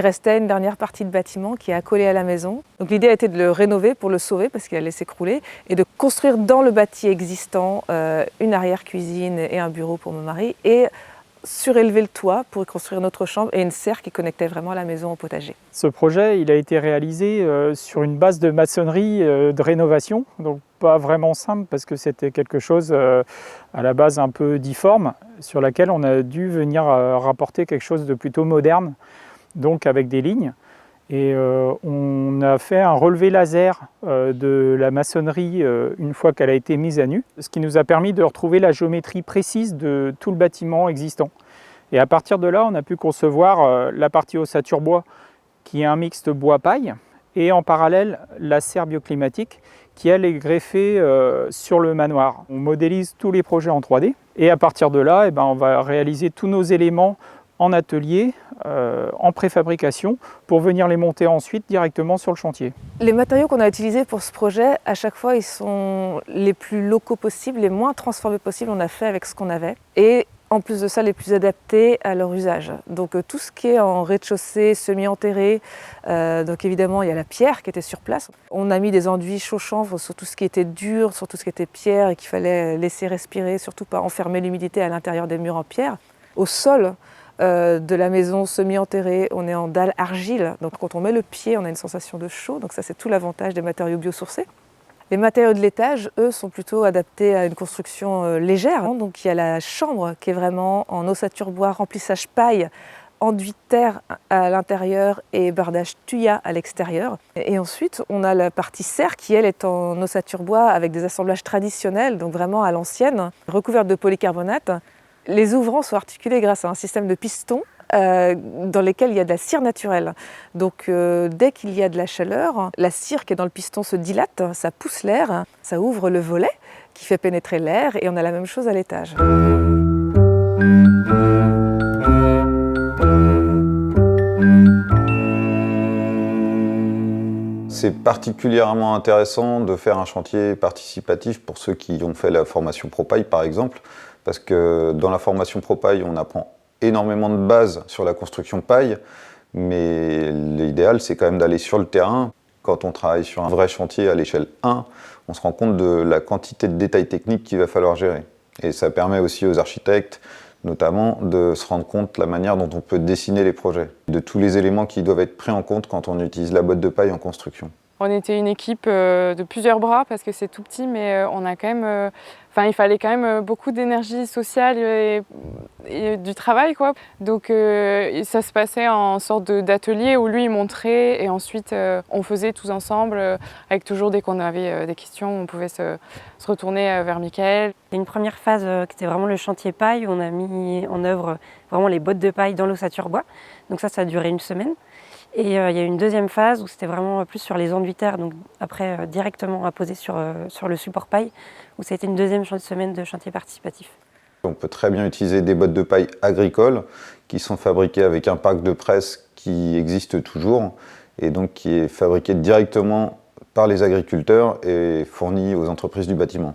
Il restait une dernière partie de bâtiment qui est accolée à la maison. Donc l'idée a été de le rénover pour le sauver parce qu'il allait s'écrouler et de construire dans le bâti existant une arrière-cuisine et un bureau pour mon mari et surélever le toit pour y construire une autre chambre et une serre qui connectait vraiment la maison au potager. Ce projet, il a été réalisé sur une base de maçonnerie de rénovation, donc pas vraiment simple parce que c'était quelque chose à la base un peu difforme, sur laquelle on a dû venir rapporter quelque chose de plutôt moderne, donc avec des lignes. Et on a fait un relevé laser de la maçonnerie une fois qu'elle a été mise à nu, ce qui nous a permis de retrouver la géométrie précise de tout le bâtiment existant. Et à partir de là, on a pu concevoir la partie ossature bois, qui est un mixte bois-paille, et en parallèle, la serre bioclimatique, qui elle est greffée sur le manoir. On modélise tous les projets en 3D, et à partir de là, on va réaliser tous nos éléments en atelier, en préfabrication, pour venir les monter ensuite directement sur le chantier. Les matériaux qu'on a utilisés pour ce projet, à chaque fois, ils sont les plus locaux possibles, les moins transformés possibles. On a fait avec ce qu'on avait. Et en plus de ça, les plus adaptés à leur usage. Donc tout ce qui est en rez-de-chaussée, semi-enterré, donc évidemment il y a la pierre qui était sur place. On a mis des enduits chaud-chanvre sur tout ce qui était dur, sur tout ce qui était pierre et qu'il fallait laisser respirer, surtout pas enfermer l'humidité à l'intérieur des murs en pierre. Au sol de la maison semi-enterrée, on est en dalle argile. Donc quand on met le pied, on a une sensation de chaud. Donc ça c'est tout l'avantage des matériaux biosourcés. Les matériaux de l'étage, eux, sont plutôt adaptés à une construction légère. Donc il y a la chambre qui est vraiment en ossature bois, remplissage paille, enduit de terre à l'intérieur et bardage tuya à l'extérieur. Et ensuite, on a la partie serre qui, elle, est en ossature bois avec des assemblages traditionnels, donc vraiment à l'ancienne, recouverte de polycarbonate. Les ouvrants sont articulés grâce à un système de pistons dans lesquels il y a de la cire naturelle. Donc dès qu'il y a de la chaleur, la cire qui est dans le piston se dilate, ça pousse l'air, ça ouvre le volet qui fait pénétrer l'air et on a la même chose à l'étage. C'est particulièrement intéressant de faire un chantier participatif pour ceux qui ont fait la formation ProPaille par exemple, parce que dans la formation ProPaille, on apprend énormément de bases sur la construction paille, mais l'idéal c'est quand même d'aller sur le terrain. Quand on travaille sur un vrai chantier à l'échelle 1, on se rend compte de la quantité de détails techniques qu'il va falloir gérer. Et ça permet aussi aux architectes, notamment, de se rendre compte de la manière dont on peut dessiner les projets, de tous les éléments qui doivent être pris en compte quand on utilise la botte de paille en construction. On était une équipe de plusieurs bras parce que c'est tout petit, mais on a quand même, il fallait quand même beaucoup d'énergie sociale et du travail, quoi. Donc ça se passait en sorte d'atelier où lui il montrait et ensuite on faisait tous ensemble, avec toujours dès qu'on avait des questions, on pouvait se retourner vers Mickaël. Il y a une première phase qui était vraiment le chantier paille, où on a mis en œuvre vraiment les bottes de paille dans l'ossature bois. Donc ça a duré une semaine. Et il y a eu une deuxième phase où c'était vraiment plus sur les enduits terre, donc après directement apposé sur le support paille, où ça a été une deuxième semaine de chantier participatif. On peut très bien utiliser des bottes de paille agricoles qui sont fabriquées avec un parc de presse qui existe toujours et donc qui est fabriqué directement par les agriculteurs et fourni aux entreprises du bâtiment.